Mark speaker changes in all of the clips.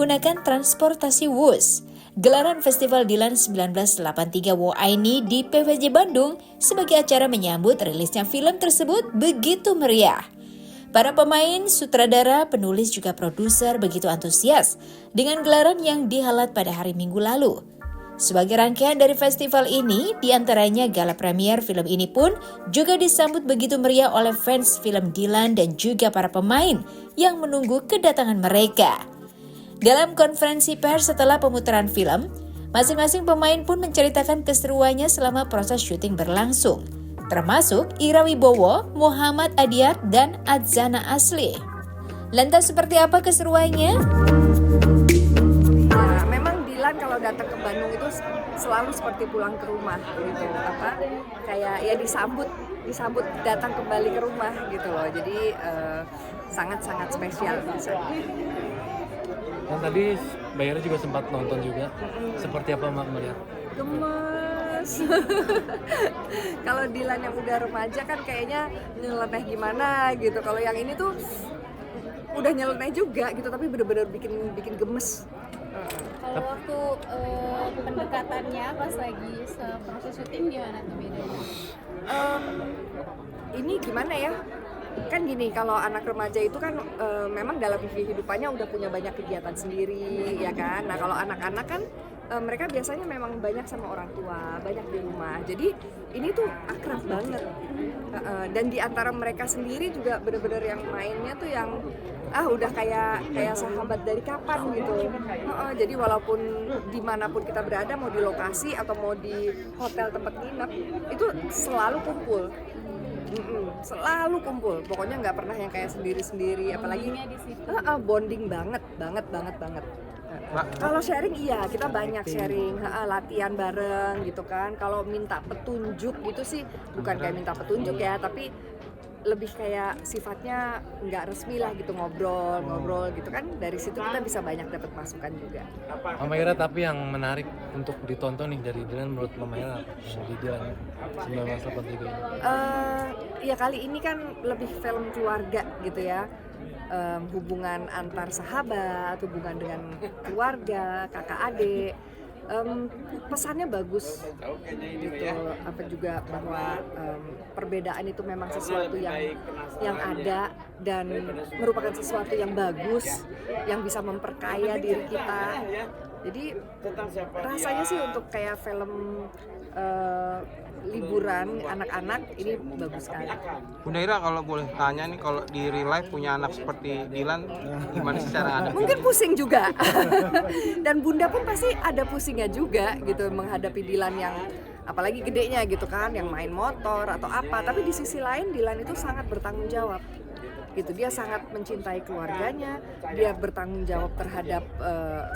Speaker 1: menggunakan transportasi Wus. Gelaran Festival Dilan 1983 WOAINI di PVJ Bandung sebagai acara menyambut rilisnya film tersebut begitu meriah. Para pemain, sutradara, penulis juga produser begitu antusias dengan gelaran yang dihelat pada hari Minggu lalu. Sebagai rangkaian dari festival ini, diantaranya gala premier film ini pun juga disambut begitu meriah oleh fans film Dilan dan juga para pemain yang menunggu kedatangan mereka. Dalam konferensi pers setelah pemutaran film, masing-masing pemain pun menceritakan keseruannya selama proses syuting berlangsung, termasuk Ira Wibowo, Muhammad Adiat, dan Adzana Asli. Lantas seperti apa keseruannya?
Speaker 2: Kalau datang ke Bandung itu selalu seperti pulang ke rumah gitu, kayak ya disambut datang kembali ke rumah gitu loh. Jadi sangat spesial bisa.
Speaker 3: Dan tadi Mbak Ira juga sempat nonton juga. Seperti apa Mbak melihat?
Speaker 2: Gemes. Kalau Dilan yang udah remaja kan kayaknya nyeleneh gimana gitu. Kalau yang ini tuh udah nyeleneh juga gitu, tapi bener-bener bikin gemes.
Speaker 4: Kalau waktu pendekatannya pas lagi proses syuting gimana tuh bedanya?
Speaker 2: Ini gimana ya? Kan gini, kalau anak remaja itu kan memang dalam kehidupannya udah punya banyak kegiatan sendiri, ya kan? Nah kalau anak-anak kan mereka biasanya memang banyak sama orang tua, banyak di rumah. Jadi ini tuh akrab banget. Dan di antara mereka sendiri juga bener-bener yang mainnya tuh yang udah kayak sahabat dari kapan gitu. Jadi walaupun dimanapun kita berada, mau di lokasi atau mau di hotel tempat nginep, itu selalu kumpul. Selalu kumpul, pokoknya nggak pernah yang kayak sendiri-sendiri, apalagi bonding banget. Kalau sharing iya, kita banyak sharing, latihan bareng gitu kan. Kalau minta petunjuk gitu sih bukan kayak minta petunjuk ya, tapi lebih kayak sifatnya nggak resmi lah gitu, ngobrol gitu kan. Dari situ kita bisa banyak dapat masukan juga.
Speaker 3: Mama Ira, tapi yang menarik untuk ditonton nih dari Dilan menurut Mama Ira apa? Di Dilan 1983 ini?
Speaker 2: Ya kali ini kan lebih film keluarga gitu ya. Hubungan antar sahabat, hubungan dengan keluarga, kakak adik. Pesannya bagus gitu, apa juga bahwa perbedaan itu memang sesuatu yang ada dan merupakan sesuatu yang bagus, yang bisa memperkaya diri kita. Jadi rasanya sih untuk kayak film liburan anak-anak ini bagus sekali.
Speaker 5: Bunda Ira, kalau boleh tanya nih, kalau di real life punya anak seperti Dilan, gimana sih cara ngadepin?
Speaker 2: Mungkin pusing juga. Dan Bunda pun pasti ada pusingnya juga gitu menghadapi Dilan yang apalagi gedenya gitu kan, yang main motor atau apa. Tapi di sisi lain Dilan itu sangat bertanggung jawab. Gitu, dia sangat mencintai keluarganya, dia bertanggung jawab terhadap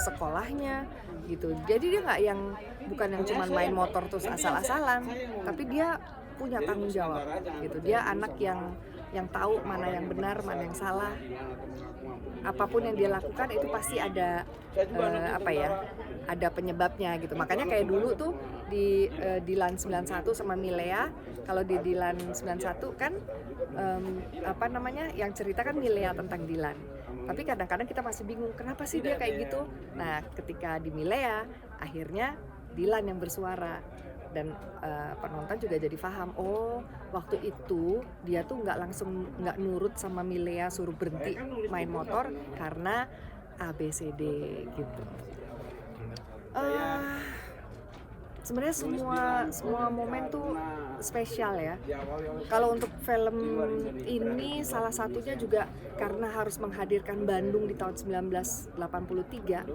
Speaker 2: sekolahnya gitu. Jadi dia nggak bukan yang cuma main motor terus asal-asalan, tapi dia punya tanggung jawab gitu. Dia anak yang tahu mana yang benar, mana yang salah. Apapun yang dia lakukan itu pasti ada ada penyebabnya gitu. Makanya kayak dulu tuh di Dilan 91 sama Milea, kalau di Dilan 91 kan yang cerita kan Milea tentang Dilan. Tapi kadang-kadang kita masih bingung kenapa sih dia kayak gitu. Nah, ketika di Milea akhirnya Dilan yang bersuara. Dan penonton juga jadi paham, waktu itu dia tuh nggak nurut sama Milea suruh berhenti main motor karena ABCD gitu. Sebenarnya semua momen tuh spesial ya. Kalau untuk film ini salah satunya juga karena harus menghadirkan Bandung di tahun 1983.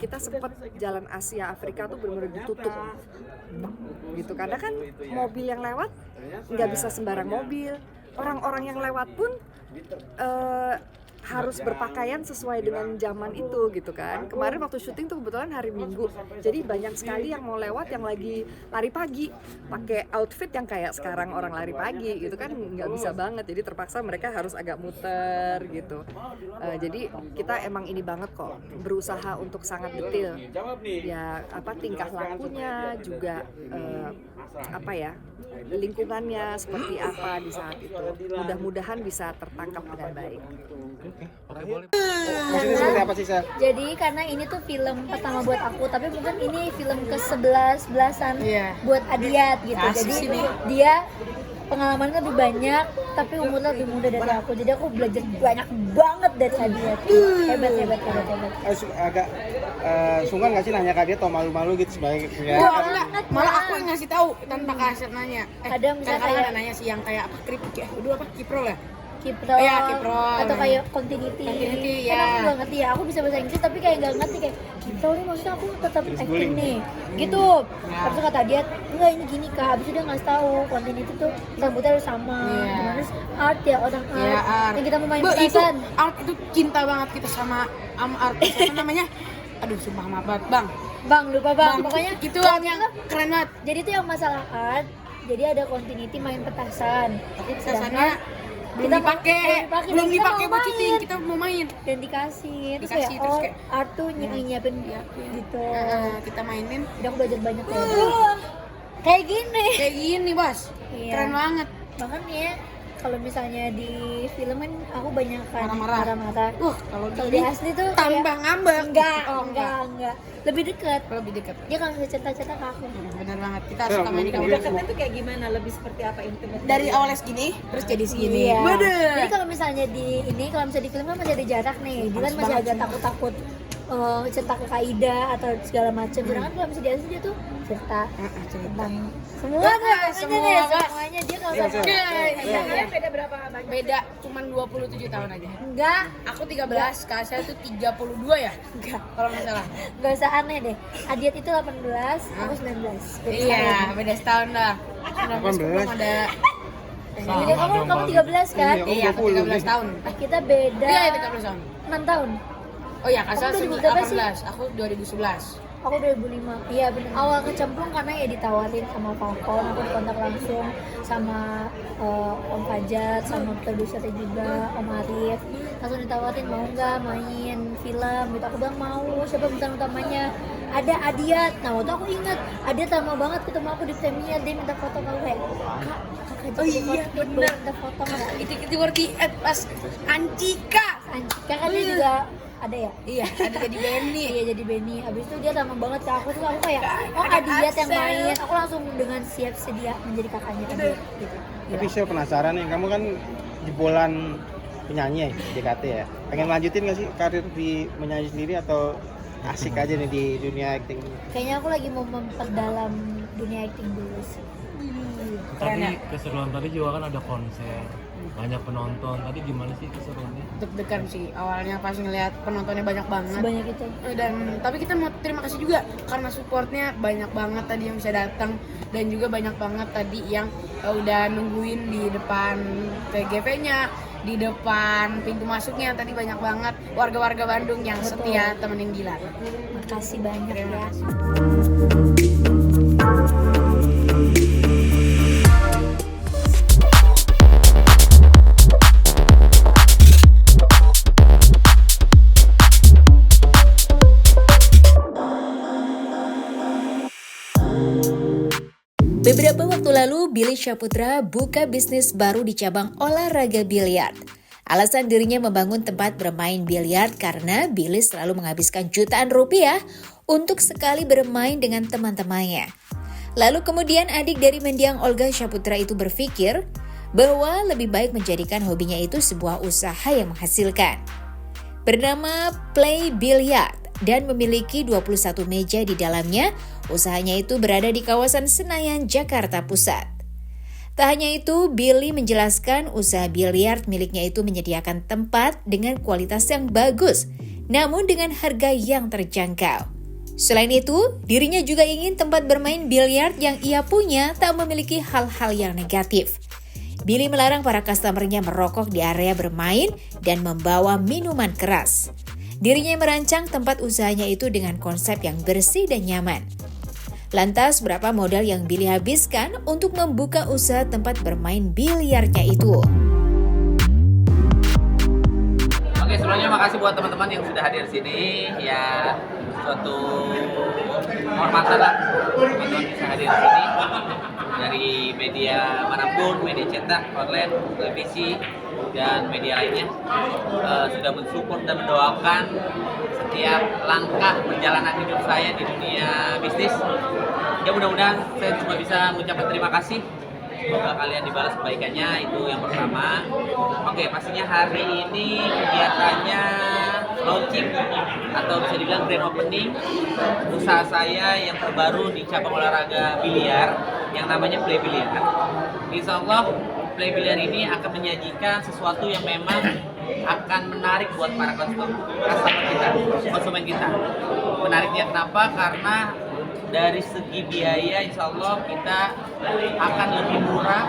Speaker 2: Kita sempat jalan Asia Afrika tuh benar-benar ditutup gitu, karena kan mobil yang lewat nggak bisa sembarang mobil, orang-orang yang lewat pun harus berpakaian sesuai dengan zaman itu gitu kan. Kemarin waktu syuting tuh kebetulan hari Minggu, jadi banyak sekali yang mau lewat yang lagi lari pagi pakai outfit yang kayak sekarang orang lari pagi gitu kan, nggak bisa banget, jadi terpaksa mereka harus agak muter gitu. Jadi kita emang ini banget kok, berusaha untuk sangat detail ya, tingkah lakunya juga lingkungannya seperti apa di saat itu, mudah-mudahan bisa tertangkap dengan baik.
Speaker 3: Oke, boleh.
Speaker 6: Maksudnya seperti apa sih, Sel?
Speaker 7: Jadi karena ini tuh film pertama buat aku, tapi mungkin ini film ke-11-an buat Adiat gitu. Jadi dia pengalamannya lebih banyak, tapi umurnya lebih muda dari aku. Jadi aku belajar banyak banget dari Adiat. Hebat.
Speaker 6: Agak sungkan nggak sih nanya ke dia atau malu-malu gitu sebagai
Speaker 8: Malah aku yang ngasih tahu tanpa kasih nanya.
Speaker 7: Kadang misalnya kayak
Speaker 8: nanya sih yang kayak apa dulu apa Kiprol ya?
Speaker 7: Kiprol,
Speaker 8: Kiprol.
Speaker 7: atau kayak continuity
Speaker 8: ya.
Speaker 7: Kan aku gak ngerti ya, aku bisa bahasa Inggris tapi kayak gak ngerti kayak Kiprol ini maksudnya aku tetap acting nih gitu. Habis itu kata dia, enggak ini gini kak, habis itu dia ngasih tahu continuity tuh rambutnya harus sama. Terus art ya, orang art yang kita mau main petasan.
Speaker 8: Art itu cinta banget kita sama art. Apa namanya? Aduh sumpah maaf banget bang.
Speaker 7: Lupa bang. Pokoknya
Speaker 8: itu yang keren banget.
Speaker 7: Jadi itu yang masalah art, jadi ada continuity main petasan.
Speaker 8: Tapi petasannya belum dipakai buat syuting, kita mau main
Speaker 7: dan dikasih terus
Speaker 8: terus
Speaker 7: kayak art tuh nyiapin gitu.
Speaker 8: Kita mainin,
Speaker 7: udah aku belajar banyak ya. Kayak gini
Speaker 8: bos.
Speaker 7: Iya.
Speaker 8: Keren banget.
Speaker 7: Bahkan ya kalau misalnya di film kan aku banyak kan
Speaker 8: marah-marah.
Speaker 7: Kalau di asli tuh
Speaker 8: tambah ngambek.
Speaker 7: Enggak. Lebih dekat. Dia kalau bisa cerita-cerita ke aku.
Speaker 8: Benar banget. Kita harus main di kamu.
Speaker 2: Dekatnya tuh kayak gimana? Lebih seperti apa intimate?
Speaker 8: Dari awalnya segini terus jadi segini.
Speaker 7: Iya. Jadi kalau misalnya kalau misalnya di film kan masih ada jarak nih. Dylan masih agak takut cerita ke Kaida atau segala macam. Sedangkan kalau misalnya di asli dia tuh cerita tentang semuanya dia kalau
Speaker 8: beda berapa banyak? Beda cuman 27 tahun aja.
Speaker 7: Enggak,
Speaker 8: aku 13, Kak Asel itu 32 ya?
Speaker 7: Enggak.
Speaker 8: Kalau nggak salah.
Speaker 7: Enggak usah aneh deh. Adiat itu 18, aku 19.
Speaker 8: Iya, beda setahun lah. 19 belum ada.
Speaker 7: Jadi kamu 13 kan?
Speaker 8: Iya, aku 13 tahun.
Speaker 7: Kita beda.
Speaker 8: Iya, 13 tahun.
Speaker 7: 6 tahun.
Speaker 8: Oh iya, Kak Asel 18, aku 2011.
Speaker 7: Aku 2005, iya benar. Awal kecemplung karena ya ditawarin sama Falcon, aku dikontak langsung sama Om Fajar, sama produsernya juga, Om Arif. Langsung ditawarin mau nggak main film gitu. Aku bilang mau, siapa bintang utamanya? Ada Adiat. Nah waktu aku ingat, Adiat lama banget ketemu aku di premiere, dia minta foto sama aku kayak, Kak, minta foto nggak?
Speaker 8: Itu ngerti pas Antika
Speaker 7: Kan dia juga ada ya?
Speaker 8: Iya, ada jadi Benny.
Speaker 7: Iya jadi Benny. Habis itu dia sama banget ke aku tuh aku kayak Adiat yang main. Aku langsung dengan siap sedia menjadi kakaknya Adiat gitu.
Speaker 6: Tapi saya penasaran nih, kamu kan jebolan penyanyi ya, JKT ya. Pengen lanjutin nggak sih karir di menyanyi sendiri atau asik aja nih di dunia acting?
Speaker 7: Kayaknya aku lagi mau memperdalam dunia acting dulu sih.
Speaker 3: Tadi keseruan tadi juga kan ada konser, banyak penonton. Tadi gimana sih keseruannya?
Speaker 8: Deg-degan sih awalnya pas ngeliat penontonnya banyak banget.
Speaker 7: Sebanyak itu.
Speaker 8: Dan tapi kita mau terima kasih juga karena supportnya banyak banget tadi yang bisa datang, dan juga banyak banget tadi yang udah nungguin di depan PGV-nya, di depan pintu masuknya. Tadi banyak banget warga-warga Bandung yang setia temenin Dylan.
Speaker 7: Makasih banyak ya.
Speaker 1: Beberapa waktu lalu, Billy Syahputra buka bisnis baru di cabang olahraga biliar. Alasan dirinya membangun tempat bermain biliar karena Billy selalu menghabiskan jutaan rupiah untuk sekali bermain dengan teman-temannya. Lalu kemudian adik dari mendiang Olga Syahputra itu berpikir bahwa lebih baik menjadikan hobinya itu sebuah usaha yang menghasilkan. Bernama Play Billiard dan memiliki 21 meja di dalamnya, usahanya itu berada di kawasan Senayan, Jakarta Pusat. Tak hanya itu, Billy menjelaskan usaha biliar miliknya itu menyediakan tempat dengan kualitas yang bagus, namun dengan harga yang terjangkau. Selain itu, dirinya juga ingin tempat bermain biliar yang ia punya tak memiliki hal-hal yang negatif. Billy melarang para customer-nya merokok di area bermain dan membawa minuman keras. Dirinya merancang tempat usahanya itu dengan konsep yang bersih dan nyaman. Lantas, berapa modal yang Billy habiskan untuk membuka usaha tempat bermain biliarnya itu?
Speaker 9: Oke, sebelumnya makasih buat teman-teman yang sudah hadir sini. Ya, suatu kehormatan lah teman-teman bisa hadir di sini. Dari media manapun, media cetak, online, televisi, dan media lainnya sudah mensupport dan mendoakan setiap langkah perjalanan hidup saya di dunia bisnis. Ya mudah-mudahan saya cuma bisa mengucapkan terima kasih. Semoga kalian dibalas kebaikannya, itu yang pertama. Oke, pastinya hari ini kegiatannya launching atau bisa dibilang grand opening usaha saya yang terbaru di cabang olahraga biliar yang namanya Play Biliar. Insya Allah Play Biliar ini akan menyajikan sesuatu yang memang akan menarik buat para konsumen kita. Menariknya kenapa? Karena dari segi biaya insya Allah kita akan lebih murah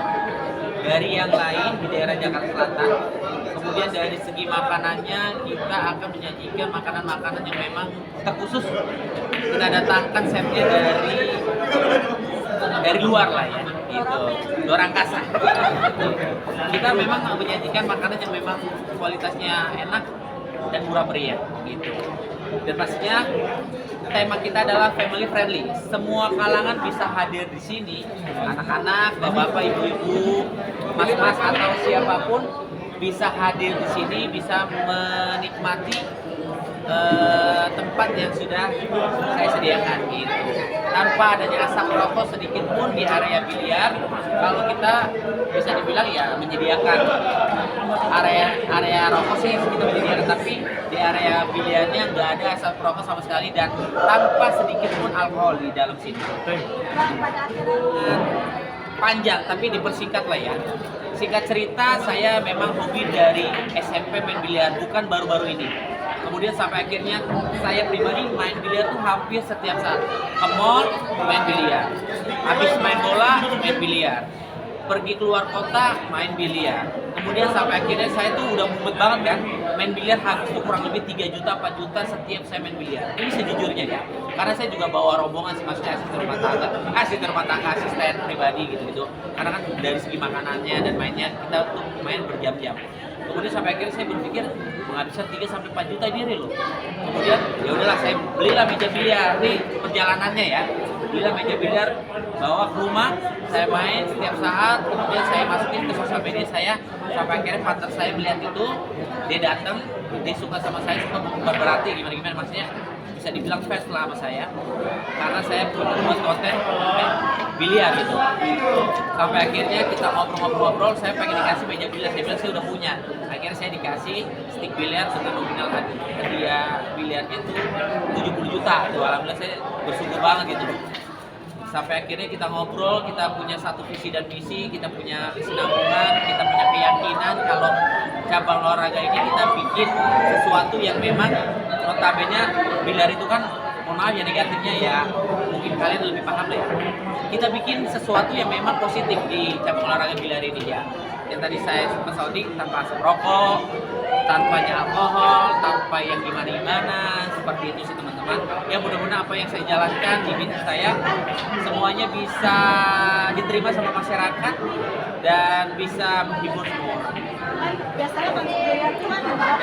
Speaker 9: dari yang lain di daerah Jakarta Selatan. Kemudian dari segi makanannya kita akan menyajikan makanan-makanan yang memang terkhusus kita datangkan chefnya dari luar lah ya, gitu, luar angkasa. Kita memang menyajikan makanan yang memang kualitasnya enak dan murah meriah gitu. Dan pastinya tema kita adalah family friendly. Semua kalangan bisa hadir di sini. Anak-anak, bapak-bapak, ibu-ibu, mas-mas atau siapapun bisa hadir di sini, bisa menikmati tempat yang sudah saya sediakan gitu. Tanpa adanya asap rokok sedikit pun di area biliar. Kalau kita bisa dibilang ya menyediakan area rokok sih kita menyediakan, tapi di area biliarnya nggak ada asap rokok sama sekali dan tanpa sedikit pun alkohol di dalam sini. Panjang tapi dipersingkat lah ya. Singkat cerita, saya memang hobi dari SMP main biliar, bukan baru-baru ini. Kemudian sampai akhirnya saya pribadi main biliar tuh hampir setiap saat. Ke mall, main biliar. Habis main bola, main biliar. Pergi keluar kota, main biliar. Kemudian sampai akhirnya saya tuh udah mumet banget kan. Main biliar habis tuh kurang lebih 3 juta, 4 juta setiap saya main biliar. Ini sejujurnya ya. Karena saya juga bawa rombongan sih, maksudnya asisten rumah tangga, asisten pribadi gitu-gitu. Karena kan dari segi makanannya dan mainnya kita tuh main berjam-jam. Kemudian sampai akhirnya saya berpikir menghabiskan 3-4 juta ini real loh. Kemudian ya udahlah saya belilah meja biliar. Nih perjalanannya ya. Belilah meja biliar, bawa ke rumah, saya main setiap saat. Kemudian saya masukin ke sosial media saya. Sampai akhirnya partner saya melihat itu, dia datang, dia suka sama saya, suka bukan berarti gimana-gimana, maksudnya bisa dibilang fans lah sama saya karena saya buat konten biliar gitu. Sampai akhirnya kita ngobrol-ngobrol, saya pengen dikasih meja biliar, saya bilang saya udah punya. Akhirnya saya dikasih stick biliar dengan nominal hadiah biliarnya itu 70 juta. Alhamdulillah saya bersyukur banget gitu. Sampai akhirnya kita ngobrol, kita punya satu visi dan misi, kita punya kesinambungan, kita punya keyakinan kalau cabang olahraga ini kita bikin sesuatu yang memang notabene biliar itu kan, mohon maaf ya negatifnya ya, mungkin kalian lebih paham lah ya. Kita bikin sesuatu yang memang positif di cabang olahraga biliar ini ya. Yang tadi saya sempat sounding, tanpa asap rokok, tanpanya alkohol, tanpa yang gimana-gimana, seperti itu sih teman-teman. Ya mudah-mudahan apa yang saya jalankan di bisnis saya semuanya bisa diterima sama masyarakat dan bisa menghibur semua orang.
Speaker 7: Biasanya kalau biliar itu kan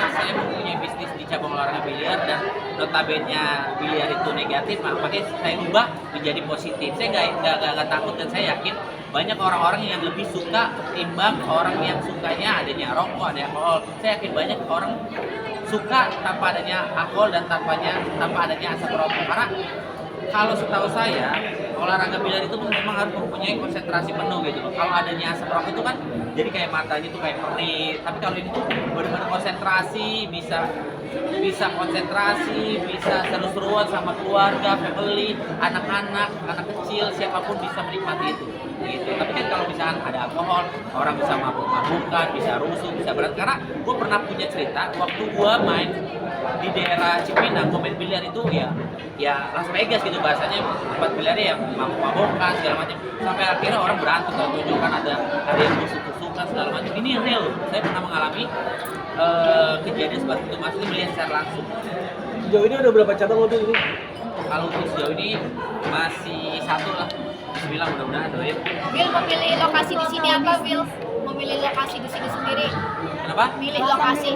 Speaker 9: Saya mempunyai bisnis di cabang olahraga biliar dan notabene biliar itu negatif, makanya saya ubah menjadi positif. Saya nggak takut dan saya yakin banyak orang-orang yang lebih suka ketimbang orang yang sukanya adanya rokok, adanya alkohol. Saya yakin banyak orang suka tanpa adanya alkohol dan tanpa adanya asap rokok. Karena kalau setahu saya olahraga biliar itu memang harus mempunyai konsentrasi penuh gitu loh. Kalau adanya asap rokok itu kan jadi kayak matanya tuh kayak perih. Tapi kalau ini tuh benar-benar konsentrasi, bisa konsentrasi, bisa seru-seruan sama keluarga, family, anak-anak, anak kecil, siapapun bisa menikmati itu. Gitu. Tapi kan kalau misalkan ada alkohol, orang bisa mabuk-mabukan, bisa rusuh, bisa berat. Karena gue pernah punya cerita waktu gue main di daerah Cipinang, gue main biliar itu ya Las Vegas gitu bahasanya, tempat biliarnya yang mabuk-mabukan segala macam. Sampai akhirnya orang berantem, kalau tunjukkan ada yang tusuk-tusukan segala macam. Ini real, saya pernah mengalami kejadian seperti itu, maksudnya melihat secara langsung.
Speaker 10: Sejauh ini udah berapa cabang mobil ini?
Speaker 9: Kalau untuk sejauh ini masih satu lah. Bismillah, mudah-mudahan doain.
Speaker 7: Will memilih lokasi di sini apa, Will? Memilih lokasi di sini sendiri.
Speaker 9: Kenapa?
Speaker 7: Milih lokasi.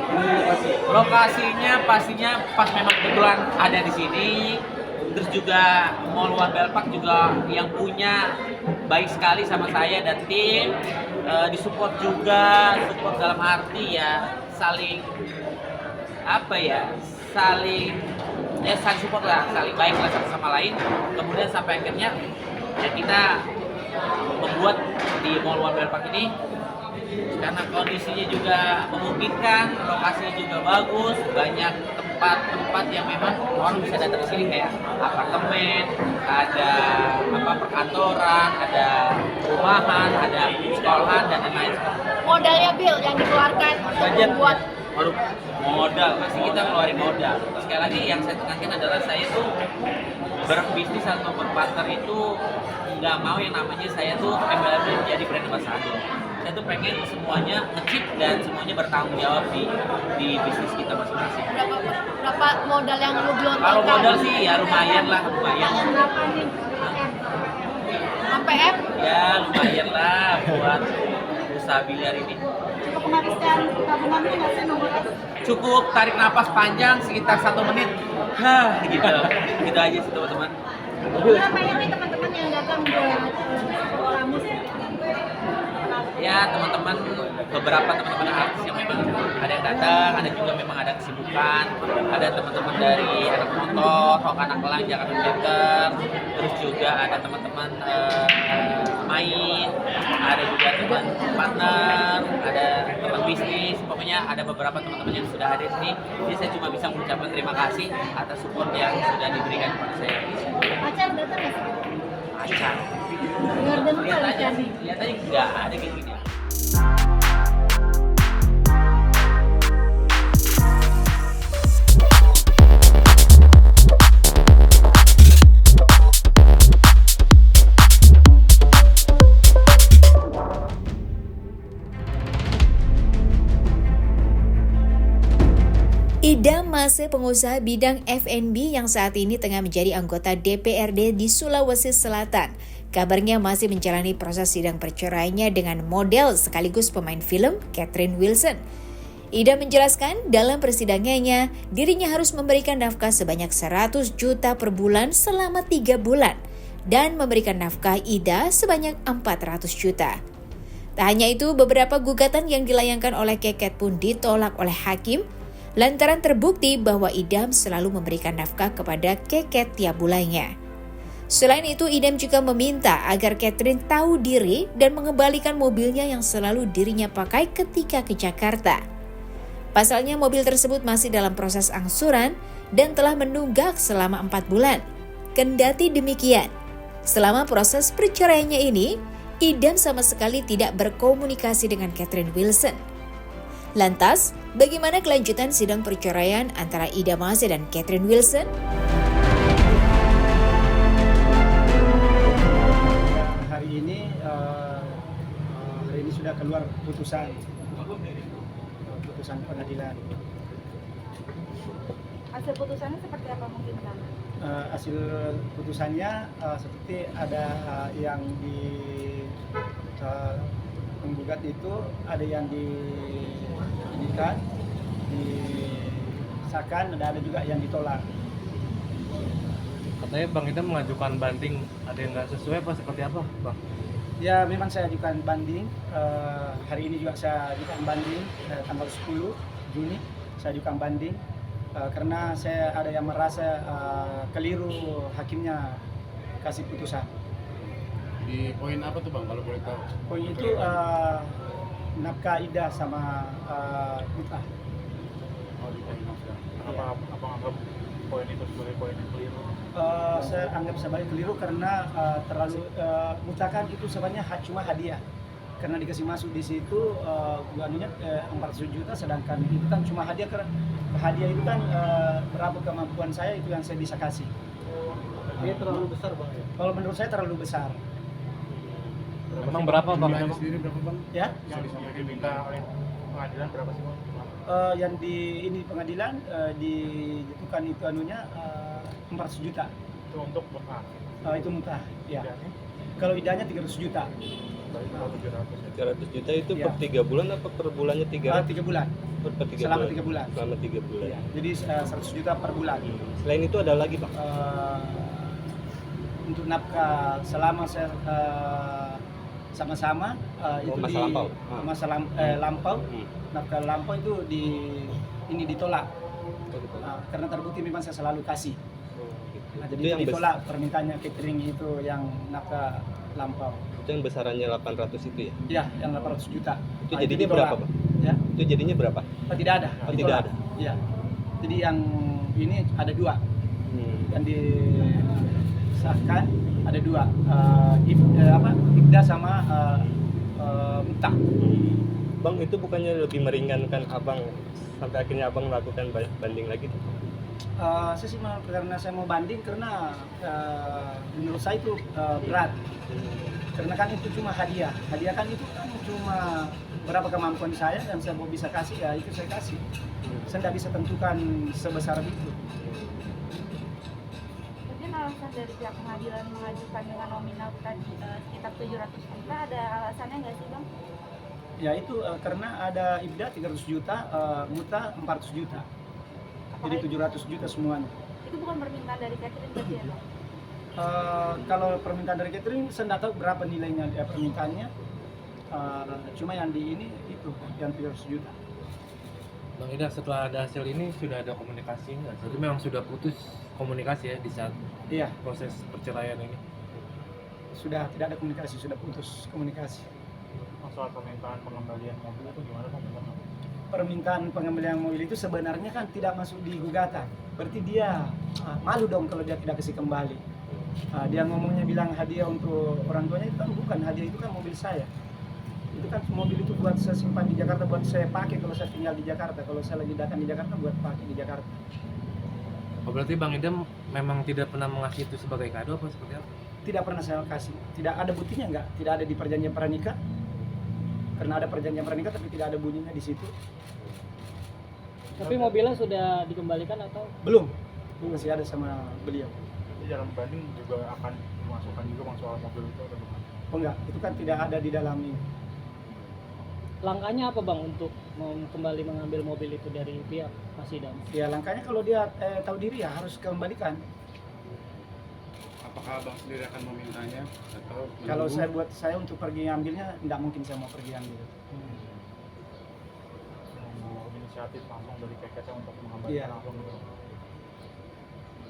Speaker 9: Lokasinya pastinya pas memang kebetulan ada di sini. Terus juga Mall One Bell Park juga yang punya baik sekali sama saya dan tim, disupport juga, support dalam arti ya saling saling support lah, saling baik lah satu sama lain. Kemudian sampai akhirnya ya kita membuat di Mall One Bell Park ini karena kondisinya juga memungkinkan, lokasinya juga bagus, banyak tempat-tempat yang memang orang bisa datang ke sini kayak apartemen, ada perkantoran, ada perumahan, ada sekolahan dan lain-lain.
Speaker 7: Modalnya Bill yang dikeluarkan untuk
Speaker 9: Budget.
Speaker 7: membuat
Speaker 9: Baru modal, pasti kita ngeluarin modal. Sekali lagi yang saya tekankan adalah saya tuh berbisnis atau berpartner itu nggak mau yang namanya saya tuh embel-embel jadi brand ambassador. Saya tuh pengen semuanya ngecip dan semuanya bertanggung jawab di bisnis kita masing-masing.
Speaker 7: berapa modal yang lu gelontorkan?
Speaker 9: Kalau modal sih ya lumayan lah, lumayan.
Speaker 7: Berapa nih? Sampai M?
Speaker 9: Ya lumayan lah buat usaha biliar ini.
Speaker 7: Cukup menghabiskan tabungan lu nggak sih nomor S?
Speaker 9: Cukup tarik napas panjang sekitar 1 menit. Gitu. Gitu aja sih teman-teman.
Speaker 7: Berapa ya nih teman-teman yang datang buat sekolah musik?
Speaker 9: Ya teman-teman, beberapa teman-teman artis yang memang ada yang datang, ada juga memang ada kesibukan, ada teman-teman dari anak motor, anak elang, Jakarta Theater, terus juga ada teman-teman main, ada juga teman partner, ada teman bisnis, pokoknya ada beberapa teman-teman yang sudah hadir di sini. Jadi saya cuma bisa mengucapkan terima kasih atas support yang sudah diberikan kepada saya.
Speaker 7: Pacar datang nggak sih?
Speaker 9: Acar.
Speaker 7: Garden
Speaker 9: Lihat aja,
Speaker 7: kali
Speaker 9: lihat aja nggak ada gini-gini.
Speaker 1: Idam Mase, pengusaha bidang F&B yang saat ini tengah menjadi anggota DPRD di Sulawesi Selatan. Kabarnya masih menjalani proses sidang perceraiannya dengan model sekaligus pemain film Catherine Wilson. Idam menjelaskan dalam persidangannya, dirinya harus memberikan nafkah sebanyak 100 juta per bulan selama 3 bulan dan memberikan nafkah Ida sebanyak 400 juta. Tak hanya itu, beberapa gugatan yang dilayangkan oleh Keket pun ditolak oleh hakim lantaran terbukti bahwa Idam selalu memberikan nafkah kepada Keket tiap bulannya. Selain itu, Idam juga meminta agar Catherine tahu diri dan mengembalikan mobilnya yang selalu dirinya pakai ketika ke Jakarta. Pasalnya mobil tersebut masih dalam proses angsuran dan telah menunggak selama 4 bulan. Kendati demikian, selama proses perceraiannya ini, Idam sama sekali tidak berkomunikasi dengan Catherine Wilson. Lantas, bagaimana kelanjutan sidang perceraian antara Ida Mase dan Catherine Wilson?
Speaker 6: Hari ini sudah keluar putusan pengadilan.
Speaker 7: Hasil putusannya seperti apa mungkin kan?
Speaker 6: Hasil putusannya seperti ada yang di penggugat itu ada yang disahkan, dan ada juga yang ditolak.
Speaker 3: Katanya Bang Idam mengajukan banding, ada yang nggak sesuai apa seperti apa, Bang?
Speaker 6: Ya memang saya ajukan banding, hari ini juga saya ajukan banding, tanggal 10 Juni saya ajukan banding, karena saya ada yang merasa keliru hakimnya kasih putusan.
Speaker 11: Di poin apa tuh Bang kalau boleh tahu?
Speaker 6: Poin itu nafkah Ida sama Mutah.
Speaker 11: Oh, di poin nafkah. Apa anggap poin itu sebagai poin yang keliru?
Speaker 6: Saya anggap sebagai keliru karena terlalu Mutah kan itu sebenarnya cuma hadiah. Karena dikasih masuk di situ uangnya 400 juta, sedangkan itu kan cuma hadiah, karena hadiah itu kan berapa kemampuan saya itu yang saya bisa kasih.
Speaker 11: Ini terlalu besar Bang ya?
Speaker 6: Kalau menurut saya terlalu besar.
Speaker 3: Emang berapa Bang?
Speaker 11: Jumlahnya sendiri berapa Bang?
Speaker 6: Ya?
Speaker 11: Yang diminta oleh pengadilan berapa sih Bang?
Speaker 6: Yang di ini pengadilan dijatuhkan itu anunya 400 juta.
Speaker 11: Itu untuk Bang.
Speaker 6: Itu Mutah, ya.
Speaker 11: Idahnya?
Speaker 6: Kalau idahnya 300 juta.
Speaker 11: Tadi kalau 700 ya.
Speaker 10: 300 juta itu
Speaker 6: Iya.
Speaker 10: per 3 bulan apa per bulannya 300?
Speaker 6: 3 bulan.
Speaker 10: Per 3
Speaker 6: Selama
Speaker 10: bulan.
Speaker 6: 3 bulan.
Speaker 10: Selama 3 bulan.
Speaker 6: Iya. Jadi 100 juta per bulan.
Speaker 10: Selain itu ada lagi Bang?
Speaker 6: Untuk nafkah selama saya sama-sama itu
Speaker 10: masa
Speaker 6: di
Speaker 10: lampau.
Speaker 6: masa lampau, nafkah lampau itu ditolak. Karena terbukti memang saya selalu kasih. Nah,
Speaker 10: Itu
Speaker 6: jadi
Speaker 10: yang
Speaker 6: itu ditolak permintaannya catering itu yang nafkah lampau.
Speaker 10: Itu yang besarannya 800 itu ya?
Speaker 6: Ya, yang 800 juta.
Speaker 10: Itu
Speaker 6: Nah,
Speaker 10: jadinya
Speaker 6: ditolak.
Speaker 10: berapa Bang?
Speaker 6: Ya,
Speaker 10: Itu jadinya berapa?
Speaker 6: tidak ada.
Speaker 10: Oh, tidak
Speaker 6: ditolak.
Speaker 10: ada.
Speaker 6: Iya. Jadi yang ini ada 2. Yang disahkan ada 2. Ibda sama Muta.
Speaker 10: Bang, itu bukannya lebih meringankan Abang sampai akhirnya Abang melakukan banding lagi tuh?
Speaker 6: Saya sih karena saya mau banding karena menurut saya itu berat. Karena kan itu cuma hadiah. Hadiah kan itu kan cuma berapa kemampuan saya dan saya mau bisa kasih ya itu saya kasih. Saya tidak bisa tentukan sebesar itu.
Speaker 4: Mungkin alasan dari pihak pengadilan mengajukan dengan nominal tadi sekitar 700 juta, ada alasannya nggak sih Bang?
Speaker 6: Ya itu karena ada Ibda 300 juta, Muta 400 juta. Jadi 700 juta semuanya.
Speaker 4: Itu bukan permintaan dari catering berarti ya Bang?
Speaker 6: Kalau permintaan dari catering saya tidak tahu berapa nilainya permintaannya. Cuma yang di ini itu yang 300 juta.
Speaker 3: Bang Ida, setelah ada hasil ini sudah ada komunikasi nggak? Jadi memang sudah putus komunikasi ya di saat
Speaker 6: Iya,
Speaker 3: proses perceraian ini?
Speaker 6: sudah tidak ada komunikasi, sudah putus komunikasi.
Speaker 11: Soal permintaan pengembalian mobil itu gimana Bang?
Speaker 6: Permintaan pengembalian mobil itu sebenarnya kan tidak masuk di gugatan. Berarti dia malu dong kalau dia tidak kasih kembali. Dia ngomongnya bilang hadiah untuk orang tuanya itu kan bukan, hadiah itu kan mobil saya. Itu kan mobil itu buat saya simpan di Jakarta, buat saya pakai kalau saya tinggal di Jakarta. Kalau saya lagi datang di Jakarta buat pakai di Jakarta.
Speaker 3: Oh, berarti Bang Ida memang tidak pernah mengasih itu sebagai kado apa seperti apa?
Speaker 6: Tidak pernah saya kasih. Tidak ada buktinya enggak? Tidak ada di perjanjian pranikah. Karena ada perjanjian pranikah tapi tidak ada bunyinya di situ.
Speaker 12: Tapi mobilnya sudah dikembalikan atau?
Speaker 6: Belum. Masih ada sama beliau.
Speaker 11: Jadi dalam banding juga akan dimasukkan juga Bang soal mobil itu atau gimana?
Speaker 6: Oh enggak, itu kan tidak ada di dalam ini.
Speaker 12: Langkahnya apa Bang untuk kembali mengambil mobil itu dari pihak Mas Idam?
Speaker 6: Ya langkahnya kalau dia tahu diri ya harus kembalikan.
Speaker 11: Apakah Bang sendiri akan memintanya atau
Speaker 6: Kalau saya untuk pergi ambilnya, tidak mungkin saya mau pergi ambil.
Speaker 11: mau inisiatif langsung dari Keketnya untuk mengembalikan
Speaker 6: Iya.
Speaker 11: langsung gitu?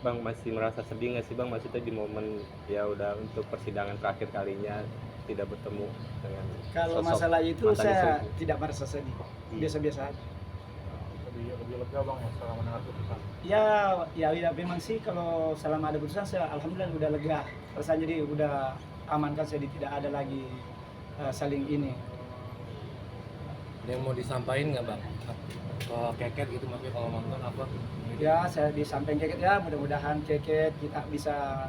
Speaker 10: Bang masih merasa sedih nggak sih Bang? Maksudnya di momen ya udah untuk persidangan terakhir kalinya tidak bertemu dengan
Speaker 6: Kalau
Speaker 10: sosok
Speaker 6: masalah itu
Speaker 10: mantan
Speaker 6: saya
Speaker 10: istri.
Speaker 6: tidak merasa sedih, biasa-biasa aja.
Speaker 11: Lebih lega Bang ya setelah mendengar putusan.
Speaker 6: Ya memang sih kalau selama ada putusan saya alhamdulillah udah lega. Rasanya jadi udah aman kan, jadi tidak ada lagi saling ini.
Speaker 3: Ada yang mau disampaikan nggak Bang? Ke Keket gitu maksudnya kalau nonton apa?
Speaker 6: Ya saya disampaikan Keket ya, mudah-mudahan Keket kita bisa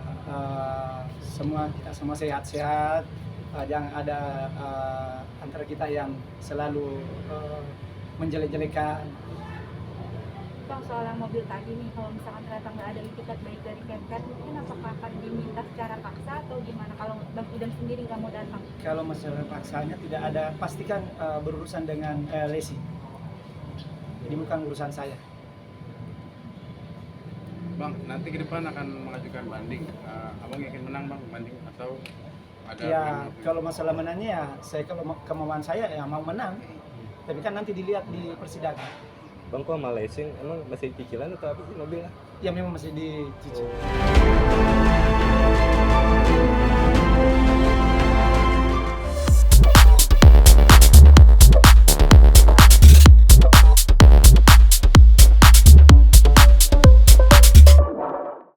Speaker 6: kita semua sehat-sehat. Jangan ada antara kita yang selalu menjelek-jelekan.
Speaker 4: Bang, soal yang mobil tadi nih, kalau misalkan ternyata nggak ada itikat baik dari Keket, mungkin apakah akan diminta secara paksa atau gimana kalau Bang Idam sendiri nggak mau datang?
Speaker 6: Kalau masalah paksanya tidak ada, pastikan berurusan dengan Lesi. Ini bukan urusan saya.
Speaker 11: Bang, nanti ke depan akan mengajukan banding. Abang yakin menang Bang banding atau ada
Speaker 6: Ya kalau masalah menangnya ya saya kalau kemauan saya ya mau menang. Tapi kan nanti dilihat di persidangan.
Speaker 10: Bang kok sama leasing emang masih cicilan atau apa sih mobilnya?
Speaker 6: Ya memang masih dicicil.